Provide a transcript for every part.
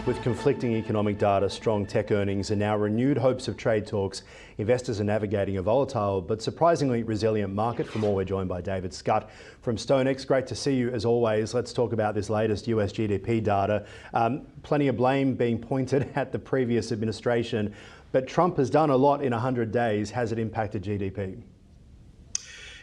With conflicting economic data, strong tech earnings and now renewed hopes of trade talks, investors are navigating a volatile but surprisingly resilient market. For more, we're joined by David Scutt from StoneX. Great to see you as always. Let's talk about this latest US GDP data. Plenty of blame being pointed at the previous administration, but Trump has done a lot in 100 days. Has it impacted GDP?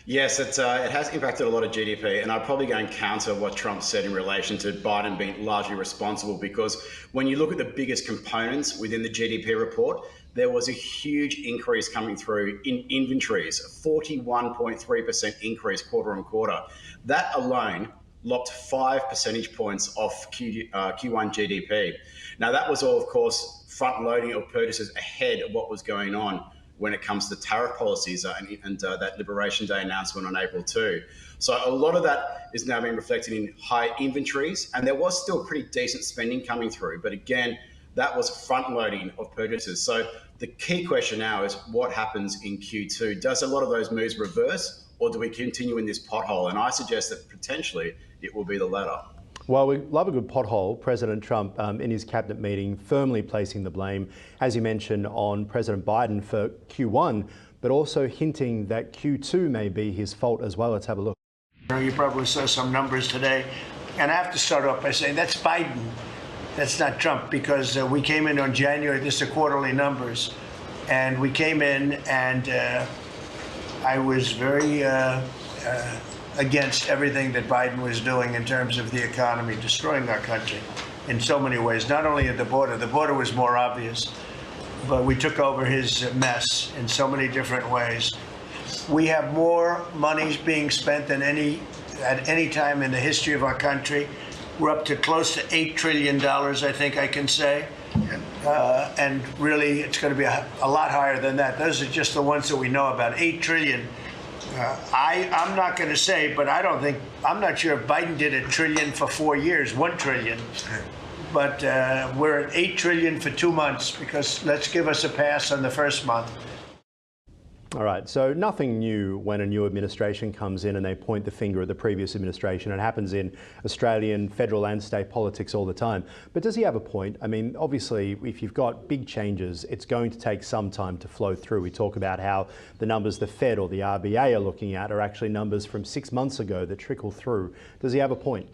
Yes, it has impacted a lot of GDP, and I'd probably go and counter what Trump said in relation to Biden being largely responsible, because when you look at the biggest components within the GDP report, there was a huge increase coming through in inventories, a 41.3% increase quarter on quarter. That alone lopped 5 percentage points off Q1 GDP. Now, that was all, of course, front loading of purchases ahead of what was going on when it comes to tariff policies and that Liberation Day announcement on April 2. So a lot of that is now being reflected in high inventories, and there was still pretty decent spending coming through. But again, that was front loading of purchases. So the key question now is what happens in Q2? Does a lot of those moves reverse, or do we continue in this pothole? And I suggest that potentially it will be the latter. Well, we love a good pothole. President Trump, in his cabinet meeting, firmly placing the blame, as you mentioned, on President Biden for Q1, but also hinting that Q2 may be his fault as well. Let's have a look. You probably saw some numbers today, and I have to start off by saying that's Biden. That's not Trump, because we came in on January, this is quarterly numbers, and we came in and I was very against everything that Biden was doing in terms of the economy, destroying our country in so many ways. Not only at the border was more obvious, but we took over his mess in so many different ways. We have more monies being spent than at any time in the history of our country. We're up to close to $8 trillion, I think I can say. And really, it's going to be a lot higher than that. Those are just the ones that we know about. 8 trillion. I'm not going to say, but I'm not sure if Biden did $1 trillion for 4 years, 1 trillion. But we're at 8 trillion for 2 months, because let's give us a pass on the first month. All right, so nothing new when a new administration comes in and they point the finger at the previous administration. It happens in Australian federal and state politics all the time. But does he have a point? I mean, obviously, if you've got big changes, it's going to take some time to flow through. We talk about how the numbers the Fed or the RBA are looking at are actually numbers from 6 months ago that trickle through. Does he have a point?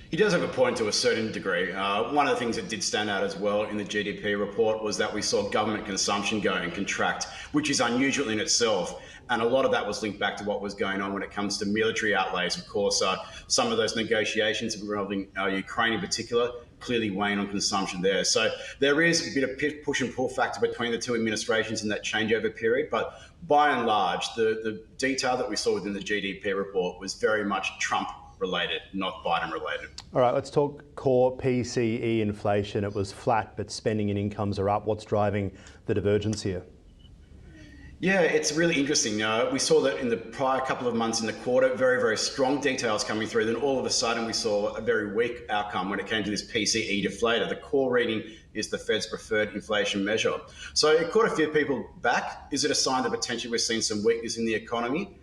He does have a point to a certain degree. One of the things that did stand out as well in the GDP report was that we saw government consumption go and contract, which is unusual in itself. And a lot of that was linked back to what was going on when it comes to military outlays. Of course, some of those negotiations involving Ukraine in particular clearly weighing on consumption there. So there is a bit of push and pull factor between the two administrations in that changeover period. But by and large, the detail that we saw within the GDP report was very much Trump related, not Biden related. All right, let's talk core PCE inflation. It was flat, but spending and incomes are up. What's driving the divergence here? Yeah, it's really interesting. We saw that in the prior couple of months in the quarter, very, very strong details coming through. Then all of a sudden we saw a very weak outcome when it came to this PCE deflator. The core reading is the Fed's preferred inflation measure. So it caught a few people back. Is it a sign that potentially we're seeing some weakness in the economy?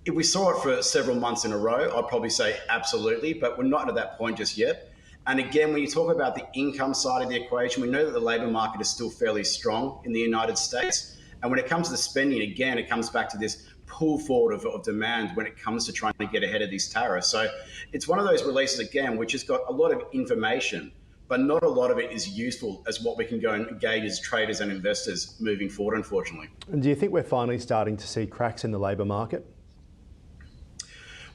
If we saw it for several months in a row, I'd probably say absolutely, but we're not at that point just yet. And again, when you talk about the income side of the equation, we know that the labour market is still fairly strong in the United States. And when it comes to the spending, again, it comes back to this pull forward of demand when it comes to trying to get ahead of these tariffs. So it's one of those releases, again, which has got a lot of information, but not a lot of it is useful as what we can go and engage as traders and investors moving forward, unfortunately. And do you think we're finally starting to see cracks in the labour market?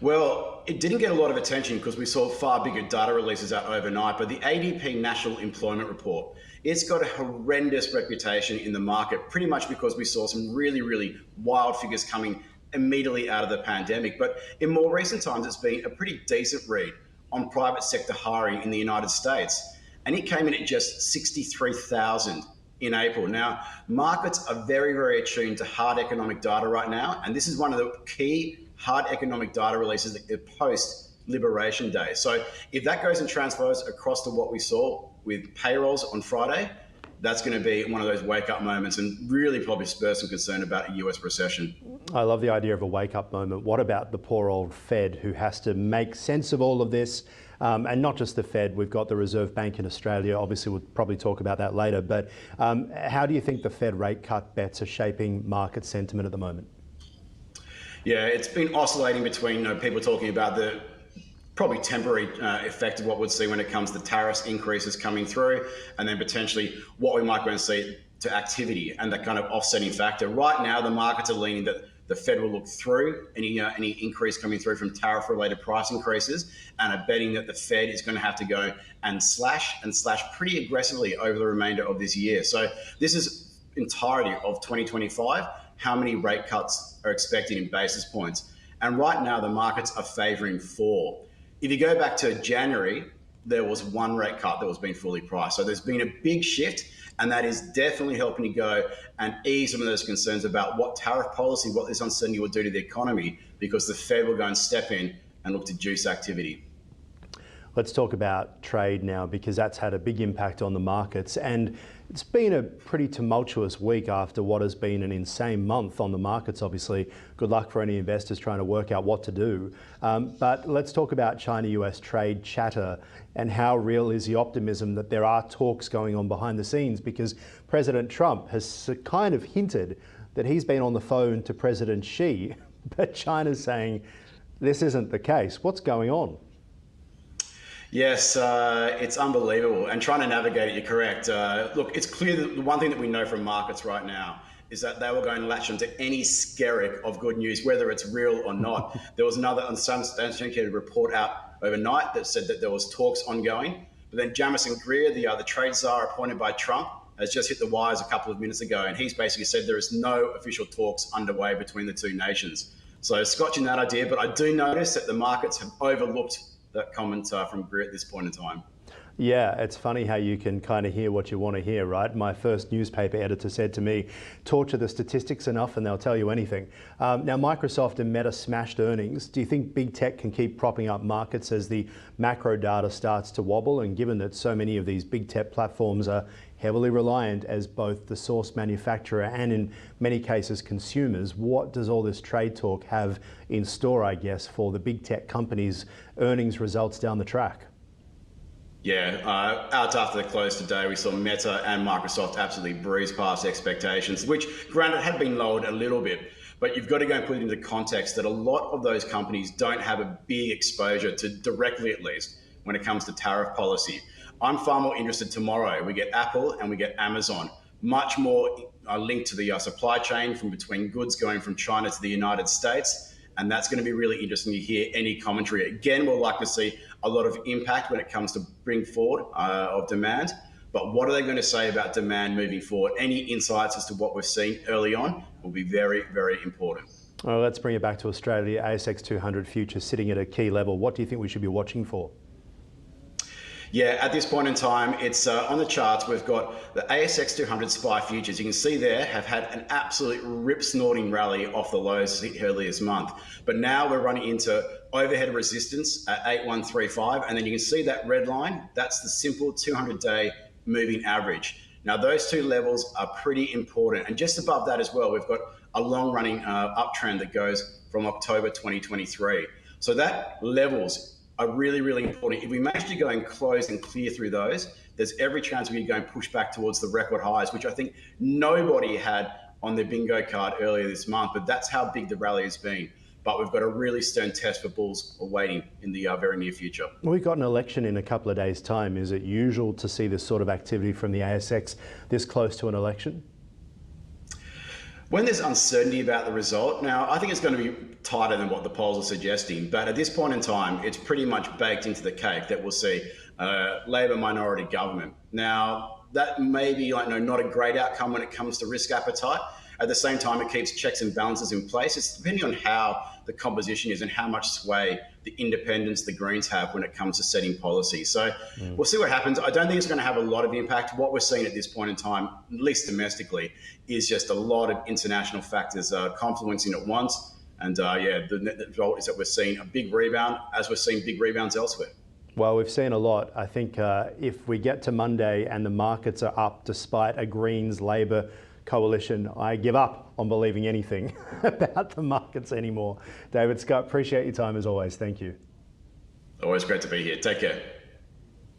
Well, it didn't get a lot of attention because we saw far bigger data releases out overnight, but the ADP National Employment Report, it's got a horrendous reputation in the market, pretty much because we saw some really, really wild figures coming immediately out of the pandemic. But in more recent times, it's been a pretty decent read on private sector hiring in the United States. And it came in at just 63,000 in April. Now, markets are very, very attuned to hard economic data right now, and this is one of the key hard economic data releases post Liberation Day. So if that goes and transfers across to what we saw with payrolls on Friday, that's going to be one of those wake-up moments and really probably spur some concern about a US recession. I love the idea of a wake-up moment. What about the poor old Fed, who has to make sense of all of this? And not just the Fed, we've got the Reserve Bank in Australia. Obviously, we'll probably talk about that later. But how do you think the Fed rate cut bets are shaping market sentiment at the moment? Yeah, it's been oscillating between people talking about the probably temporary effect of what we'd see when it comes to tariffs increases coming through, and then potentially what we might go and see to activity and that kind of offsetting factor. Right now, the markets are leaning that the Fed will look through any increase coming through from tariff-related price increases, and are betting that the Fed is going to have to go and slash pretty aggressively over the remainder of this year. So this is entirety of 2025. How many rate cuts are expected in basis points? And right now, the markets are favouring 4. If you go back to January, there was 1 rate cut that was being fully priced. So there's been a big shift, and that is definitely helping you go and ease some of those concerns about what tariff policy, what this uncertainty will do to the economy, because the Fed will go and step in and look to juice activity. Let's talk about trade now, because that's had a big impact on the markets. And it's been a pretty tumultuous week after what has been an insane month on the markets, obviously. Good luck for any investors trying to work out what to do. But let's talk about China-US trade chatter and how real is the optimism that there are talks going on behind the scenes, because President Trump has kind of hinted that he's been on the phone to President Xi, but China's saying this isn't the case. What's going on? Yes, it's unbelievable. And trying to navigate it, you're correct. Look, it's clear that the one thing that we know from markets right now is that they were going to latch onto any skerrick of good news, whether it's real or not. There was another unsubstantiated report out overnight that said that there was talks ongoing. But then Jamison Greer, the trade czar appointed by Trump, has just hit the wires a couple of minutes ago. And he's basically said there is no official talks underway between the two nations. So scotching that idea, but I do notice that the markets have overlooked that comment from Greer at this point in time. Yeah, it's funny how you can kind of hear what you want to hear, right? My first newspaper editor said to me, torture the statistics enough and they'll tell you anything. Now, Microsoft and Meta smashed earnings. Do you think big tech can keep propping up markets as the macro data starts to wobble? And given that so many of these big tech platforms are heavily reliant as both the source manufacturer and in many cases consumers, what does all this trade talk have in store, I guess, for the big tech companies' earnings results down the track? Yeah, out after the close today, we saw Meta and Microsoft absolutely breeze past expectations, which granted had been lowered a little bit. But you've got to go and put it into context that a lot of those companies don't have a big exposure to, directly at least, when it comes to tariff policy. I'm far more interested tomorrow. We get Apple and we get Amazon, much more linked to the supply chain from between goods going from China to the United States. And that's going to be really interesting to hear any commentary. Again, we'll like to see a lot of impact when it comes to bring forward of demand. But what are they going to say about demand moving forward? Any insights as to what we've seen early on will be very, very important. Well, let's bring it back to Australia. ASX 200 futures sitting at a key level. What do you think we should be watching for? Yeah, at this point in time, it's on the charts. We've got the ASX 200 SPY futures. You can see there have had an absolute rip-snorting rally off the lows earlier this month. But now we're running into overhead resistance at 8135. And then you can see that red line. That's the simple 200-day moving average. Now, those two levels are pretty important. And just above that as well, we've got a long-running uptrend that goes from October 2023. So that levels are really, really important. If we manage to go and close and clear through those, there's every chance we can go and push back towards the record highs, which I think nobody had on their bingo card earlier this month, but that's how big the rally has been. But we've got a really stern test for bulls awaiting in the very near future. We've got an election in a couple of days' time. Is it usual to see this sort of activity from the ASX this close to an election? When there's uncertainty about the result, now I think it's going to be tighter than what the polls are suggesting, but at this point in time, it's pretty much baked into the cake that we'll see a Labor minority government. Now, that may be not a great outcome when it comes to risk appetite. At the same time, it keeps checks and balances in place. It's depending on how the composition is and how much sway the independents, the Greens have when it comes to setting policy. So we'll see what happens. I don't think it's going to have a lot of impact. What we're seeing at this point in time, at least domestically, is just a lot of international factors confluencing at once. And the result is that we're seeing a big rebound as we're seeing big rebounds elsewhere. Well, we've seen a lot. I think if we get to Monday and the markets are up despite a Greens-Labor coalition, I give up on believing anything about the markets anymore. David Scott, appreciate your time as always. Thank you. Always great to be here. Take care.